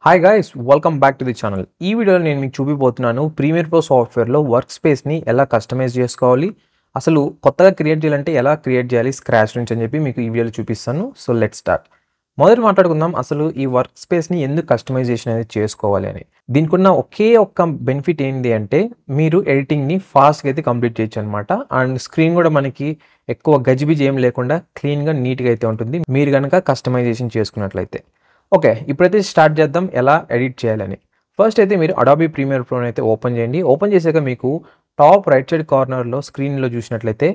Hi guys, welcome back to the channel. ఈ వీడియోలో నేను మీకు చూపిపోతున్నాను ప్రీమియర్ ప్రో సాఫ్ట్వేర్లో వర్క్ స్పేస్ని ఎలా కస్టమైజ్ చేసుకోవాలి, అసలు కొత్తగా క్రియేట్ చేయాలంటే ఎలా క్రియేట్ చేయాలి స్క్రాచ్ నుంచి అని చెప్పి మీకు ఈ వీడియోలో చూపిస్తాను. So let start. మొదటి మాట్లాడుకుందాం అసలు ఈ వర్క్ స్పేస్ని ఎందుకు కస్టమైజేషన్ అనేది చేసుకోవాలి అని. దీనికి ఉన్న ఒకే ఒక్క బెనిఫిట్ ఏంటి అంటే మీరు ఎడిటింగ్ని ఫాస్ట్గా అయితే కంప్లీట్ చేయొచ్చు అనమాట. అండ్ స్క్రీన్ కూడా మనకి ఎక్కువ గజిబిజి ఏం లేకుండా క్లీన్గా నీట్గా అయితే ఉంటుంది మీరు కనుక కస్టమైజేషన్ చేసుకున్నట్లయితే. ఓకే, ఇప్పుడైతే స్టార్ట్ చేద్దాం ఎలా ఎడిట్ చేయాలని. ఫస్ట్ అయితే మీరు అడాబీ ప్రీమియర్ ప్రోని అయితే ఓపెన్ చేయండి. ఓపెన్ చేశాక మీకు టాప్ రైట్ సైడ్ కార్నర్లో స్క్రీన్లో చూసినట్లయితే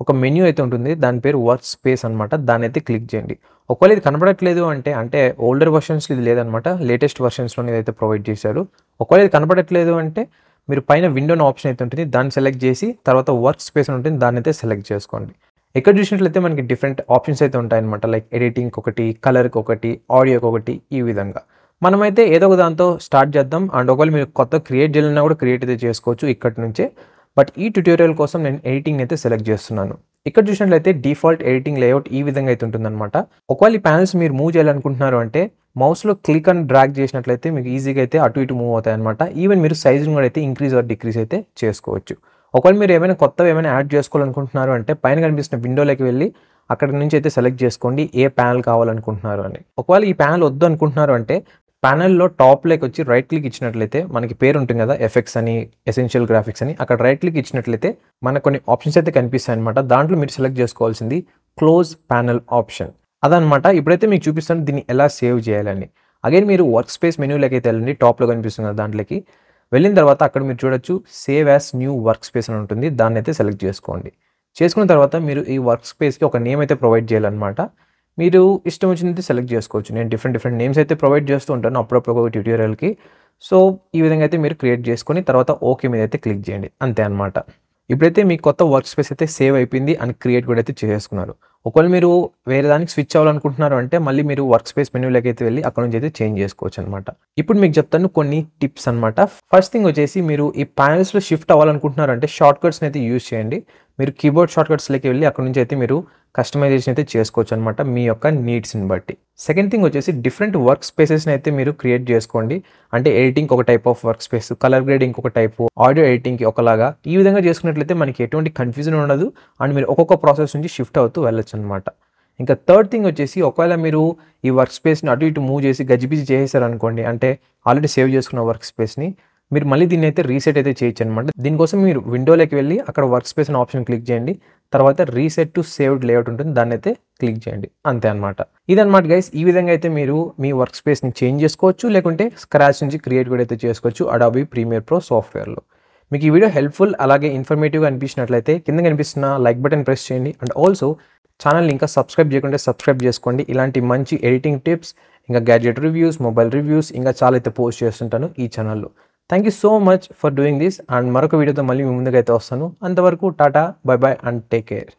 ఒక మెన్యూ అయితే ఉంటుంది, దాని పేరు వర్క్ స్పేస్ అనమాట. దాన్ని అయితే క్లిక్ చేయండి. ఒకవేళ ఇది కనపడట్లేదు అంటే ఓల్డర్ వర్షన్స్లో ఇది లేదనమాట, లేటెస్ట్ వర్షన్స్లో ఇదైతే ప్రొవైడ్ చేశారు. ఒకవేళ ఇది కనపడట్లేదు అంటే మీరు పైన విండోని ఆప్షన్ అయితే ఉంటుంది, దాన్ని సెలెక్ట్ చేసి తర్వాత వర్క్ స్పేస్ అని ఉంటుంది, దాన్ని అయితే సెలెక్ట్ చేసుకోండి. ఇక్కడ చూసినట్లయితే మనకి డిఫరెంట్ ఆప్షన్స్ అయితే ఉంటాయన్నమాట. లైక్ ఎడిటింగ్కి ఒకటి, కలర్కి ఒకటి, ఆడియోకి ఒకటి, ఈ విధంగా మనమైతే ఏదో ఒక దాంతో స్టార్ట్ చేద్దాం. అండ్ ఒకవేళ మీరు కొత్త క్రియేట్ చేయాలన్నా కూడా క్రియేట్ అయితే చేసుకోవచ్చు ఇక్కడి నుంచే. బట్ ఈ ట్యూటోరియల్ కోసం నేను ఎడిటింగ్ అయితే సెలెక్ట్ చేస్తున్నాను. ఇక్కడ చూసినట్లయితే డిఫాల్ట్ ఎడిటింగ్ లేఅవుట్ ఈ విధంగా అయితే ఉంటుందన్నమాట. ఒకవేళ ఈ ప్యానల్స్ మీరు మూవ్ చేయాలనుకుంటున్నారు అంటే మౌస్లో క్లిక్ అండ్ డ్రాగ్ చేసినట్లయితే మీకు ఈజీగా అయితే అటు ఇటు మూవ్ అవుతాయి అనమాట. ఈవెన్ మీరు సైజుని కూడా అయితే ఇంక్రీజ్ ఆర్ డిక్రీజ్ అయితే చేసుకోవచ్చు. ఒకవేళ మీరు ఏమైనా కొత్తవి ఏమైనా యాడ్ చేసుకోవాలనుకుంటున్నారు అంటే పైన కనిపిస్తున్న విండోలోకి వెళ్ళి అక్కడ నుంచి అయితే సెలెక్ట్ చేసుకోండి ఏ ప్యానల్ కావాలనుకుంటున్నారు అని. ఒకవేళ ఈ ప్యానల్ వద్దు అనుకుంటున్నారు అంటే ప్యానల్లో టాప్లోకి వచ్చి రైట్ క్లిక్ ఇచ్చినట్లయితే మనకి పేరు ఉంటుంది కదా, ఎఫెక్ట్స్ అని, ఎసెన్షియల్ గ్రాఫిక్స్ అని. అక్కడ రైట్ క్లిక్ ఇచ్చినట్లయితే మనకు కొన్ని ఆప్షన్స్ అయితే కనిపిస్తాయి అనమాట. దాంట్లో మీరు సెలెక్ట్ చేసుకోవాల్సింది క్లోజ్ ప్యానల్ ఆప్షన్ అదనమాట. ఇప్పుడైతే మీకు చూపిస్తాను దీన్ని ఎలా సేవ్ చేయాలని. అగైన్ మీరు వర్క్ స్పేస్ మెనూలోకి అయితే వెళ్ళండి, టాప్లో కనిపిస్తుంది కదా దాంట్లోకి వెళ్ళిన తర్వాత అక్కడ మీరు చూడొచ్చు save as new work space అని ఉంటుంది, దాన్ని అయితే సెలెక్ట్ చేసుకోండి. చేసుకున్న తర్వాత మీరు ఈ వర్క్ స్పేస్కి ఒక నేమ్ అయితే ప్రొవైడ్ చేయాలన్నమాట. మీరు ఇష్టం వచ్చినది సెలెక్ట్ చేసుకోవచ్చు. నేను డిఫరెంట్ నేమ్స్ అయితే ప్రొవైడ్ చేస్తూ ఉంటాను అప్పుడప్పుడు ఒక ట్యూటోరియల్కి. సో ఈ విధంగా అయితే మీరు క్రియేట్ చేసుకొని తర్వాత ఓకే మీద అయితే క్లిక్ చేయండి, అంతే అనమాట. ఇప్పుడైతే మీ కొత్త వర్క్ స్పేస్ అయితే సేవ్ అయిపోయింది అని క్రియేట్ కూడా అయితే చేసుకున్నారు. ఒకవేళ మీరు వేరే దానికి స్విచ్ అవ్వాలనుకుంటున్నారు అంటే మళ్ళీ మీరు వర్క్ స్పేస్ మెనూలోకి అయితే వెళ్ళి అక్కడ నుంచి అయితే చేంజ్ చేసుకోవచ్చు అనమాట. ఇప్పుడు మీకు చెప్తాను కొన్ని టిప్స్ అనమాట. ఫస్ట్ థింగ్ వచ్చేసి మీరు ఈ ప్యానల్స్లో షిఫ్ట్ అవ్వాలనుకుంటున్నారు అంటే షార్ట్ కట్స్ని అయితే యూజ్ చేయండి. మీరు కీబోర్డ్ షార్ట్ కట్స్లోకి వెళ్ళి అక్కడ నుంచి అయితే మీరు కస్టమైజేషన్ అయితే చేసుకోవచ్చు అనమాట మీ యొక్క నీడ్స్ని బట్టి. సెకండ్ థింగ్ వచ్చేసి డిఫరెంట్ వర్క్ స్పేసెస్ని అయితే మీరు క్రియేట్ చేసుకోండి. అంటే ఎడిటింగ్కి ఒక type of work space, colour గ్రేడింగ్కి ఒక టైపు, ఆడియో ఎడిటింగ్కి ఒకలాగా. ఈ విధంగా చేసుకున్నట్లయితే మనకి ఎటువంటి కన్ఫ్యూజన్ ఉండదు అండ్ మీరు ఒక్కొక్క ప్రాసెస్ నుంచి షిఫ్ట్ అవుతూ వెళ్ళొచ్చు అనమాట. ఇంకా థర్డ్ థింగ్ వచ్చేసి ఒకవేళ మీరు ఈ వర్క్ స్పేస్ని అటు ఇటు మూవ్ చేసి గజిబిజి చేసేసారు అనుకోండి, అంటే ఆల్రెడీ సేవ్ చేసుకున్న వర్క్ స్పేస్ని మీరు మళ్ళీ దీన్ని అయితే రీసెట్ అయితే చేయొచ్చు అనమాట. దీనికోసం మీరు విండోలోకి వెళ్ళి అక్కడ వర్క్ స్పేస్ అనే ఆప్షన్ క్లిక్ చేయండి. తర్వాత రీసెట్ టు సేవ్డ్ లేఅవుట్ ఉంటుంది, దాన్ని అయితే క్లిక్ చేయండి, అంతే అనమాట. ఇదన్నమాట గైస్. ఈ విధంగా అయితే మీరు మీ వర్క్ స్పేస్ని చేంజ్ చేసుకోవచ్చు, లేకుంటే స్క్రాచ్ నుంచి క్రియేట్ కూడా అయితే చేసుకోవచ్చు అడాబీ ప్రీమియర్ ప్రో సాఫ్ట్వేర్లో. మీకు ఈ వీడియో హెల్ప్ఫుల్ అలాగే ఇన్ఫర్మేటివ్గా అనిపించినట్లయితే కింద కనిపిస్తున్న లైక్ బటన్ ప్రెస్ చేయండి. అండ్ ఆల్సో ఛానల్ని ఇంకా సబ్స్క్రైబ్ చేయకుంటే సబ్స్క్రైబ్ చేసుకోండి. ఇలాంటి మంచి ఎడిటింగ్ టిప్స్, ఇంకా గ్యాడ్జెట్ రివ్యూస్, మొబైల్ రివ్యూస్ ఇంకా చాలా అయితే పోస్ట్ చేస్తుంటాను ఈ ఛానల్లో. Thank you so much for doing this. And మరొక వీడియోతో మళ్ళీ మీ ముందుకైతే వస్తాను. అంతవరకు Tata, by by and take care.